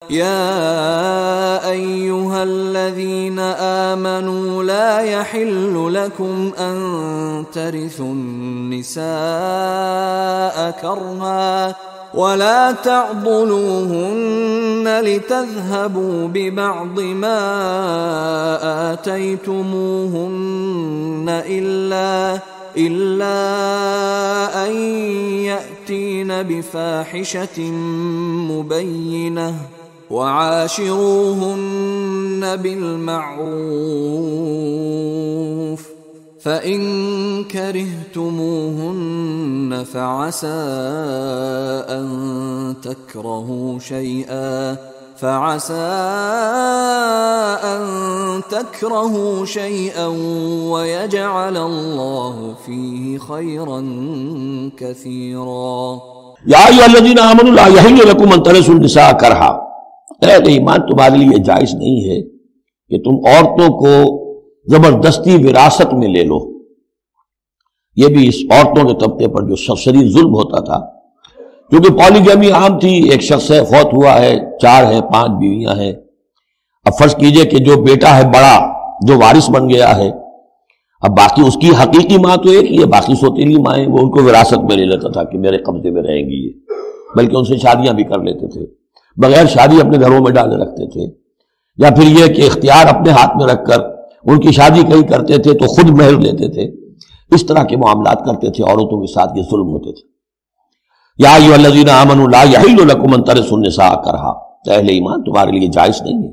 يا أيها الذين آمنوا لا يحل لكم أن ترثوا النساء كرها ولا تعضلوهن لتذهبوا ببعض ما آتيتموهن إلا أن يأتين بفاحشة مبينة وعاشروهن بالمعروف فإن كرهتموهن فعسى أن تكرهوا شيئا ويجعل الله فيه خيرا كثيرا یا ایھا الذین آمنوا لا یحل لکم ان ترثوا النساء کرہا، اہل ایمان تمہارے لیے جائز نہیں ہے کہ تم عورتوں کو زبردستی وراثت میں لے لو۔ یہ بھی اس عورتوں کے طبقے پر جو شدید ظلم ہوتا تھا، کیونکہ پالیگیمی عام تھی، ایک شخص ہے فوت ہوا ہے، 4 ہے 5 بیویاں ہیں، اب فرض کیجئے کہ جو بیٹا ہے بڑا جو وارث بن گیا ہے، اب باقی اس کی حقیقی ماں تو ایک ہی ہے، باقی سوتیلی مائیں وہ ان کو وراثت میں لے لیتا تھا کہ میرے قبضے میں رہیں گی یہ، بلکہ ان سے شادیاں بھی کر لیتے تھے، بغیر شادی اپنے گھروں میں ڈالے رکھتے تھے، یا پھر یہ کہ اختیار اپنے ہاتھ میں رکھ کر ان کی شادی کہیں کرتے تھے تو خود مہر لیتے تھے، اس طرح کے معاملات کرتے تھے، عورتوں کے ساتھ یہ ظلم ہوتے تھے۔ یا ایھا الذین آمنوا لا یحل لکم ان ترثوا النساء کرہا، اہل ایمان تمہارے لیے جائز نہیں ہے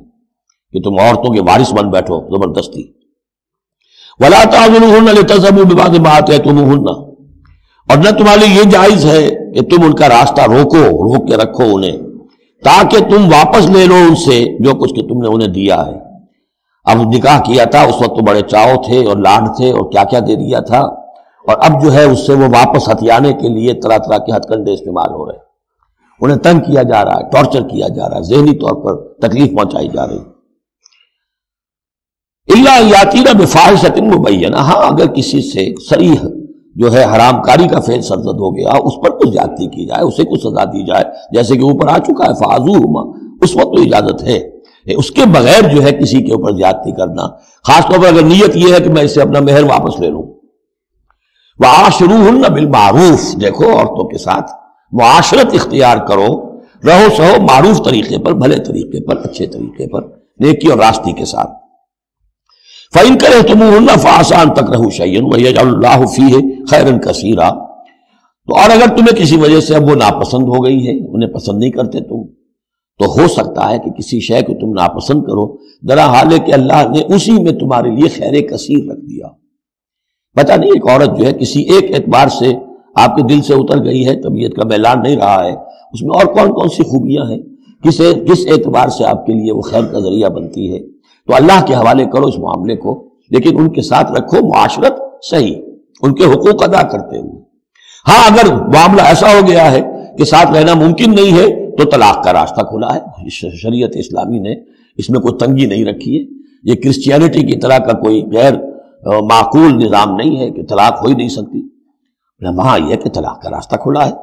کہ تم عورتوں کے وارث بن بیٹھو زبردستی۔ ولا تعضلوہن لتذهبوا ببعض ما آتیتموہن، اور نہ تمہارے لیے یہ جائز ہے کہ تم ان کا راستہ روک کے رکھو انہیں، تاکہ تم واپس لے لو ان سے جو کچھ کہ تم نے انہیں دیا ہے۔ اب نکاح کیا تھا اس وقت تو بڑے چاؤ تھے اور لاڈ تھے اور کیا کیا دے دیا تھا، اور اب جو ہے اس سے وہ واپس ہتھیانے کے لیے طرح طرح کے ہتھ کنڈے استعمال ہو رہے ہیں، انہیں تنگ کیا جا رہا ہے، ٹارچر کیا جا رہا ہے، ذہنی طور پر تکلیف پہنچائی جا رہی۔ الا یاتین بفاحشۃ مبینہ، ہاں اگر کسی سے صریح جو ہے حرام کاری کا فعل سرزد ہو گیا، اس پر کچھ زیادتی کی جائے، اسے کچھ سزا دی جائے، جیسے کہ اوپر آ چکا ہے فعذوہما، اس وقت تو اجازت ہے، اس کے بغیر جو ہے کسی کے اوپر زیادتی کرنا، خاص طور پر اگر نیت یہ ہے کہ میں اسے اپنا مہر واپس لے لوں۔ وعاشروہن بالمعروف، دیکھو عورتوں کے ساتھ معاشرت اختیار کرو، رہو سہو معروف طریقے پر، بھلے طریقے پر، اچھے طریقے پر، نیکی اور راستی کے ساتھ۔ فَإِن كَرِهْتُمُوهُنَّ فَعَسَىٰ أَن تَكْرَهُوا شَيْئًا وَيَجْعَلُ اللَّهُ فِيهِ خَيْرًا كَثِيرًا، تو اور اگر تمہیں کسی وجہ سے اب وہ ناپسند ہو گئی ہے، انہیں پسند نہیں کرتے تم، تو ہو سکتا ہے کہ کسی شے کو تم ناپسند کرو، درا حال ہے کہ اللہ نے اسی میں تمہارے لیے خیر کثیر رکھ دیا۔ پتہ نہیں ایک عورت جو ہے کسی ایک اعتبار سے آپ کے دل سے اتر گئی ہے، طبیعت کا میلان نہیں رہا ہے، اس میں اور کون کون سی خوبیاں ہیں، کس اعتبار سے آپ کے لیے وہ خیر کا ذریعہ بنتی ہے، تو اللہ کے حوالے کرو اس معاملے کو، لیکن ان کے ساتھ رکھو معاشرت صحیح، ان کے حقوق ادا کرتے ہوئے۔ ہاں اگر معاملہ ایسا ہو گیا ہے کہ ساتھ رہنا ممکن نہیں ہے تو طلاق کا راستہ کھلا ہے، شریعت اسلامی نے اس میں کوئی تنگی نہیں رکھی ہے، یہ کرسچینٹی کی طرح کا کوئی غیر معقول نظام نہیں ہے کہ طلاق ہو ہی نہیں سکتی، وہاں یہ کہ طلاق کا راستہ کھلا ہے۔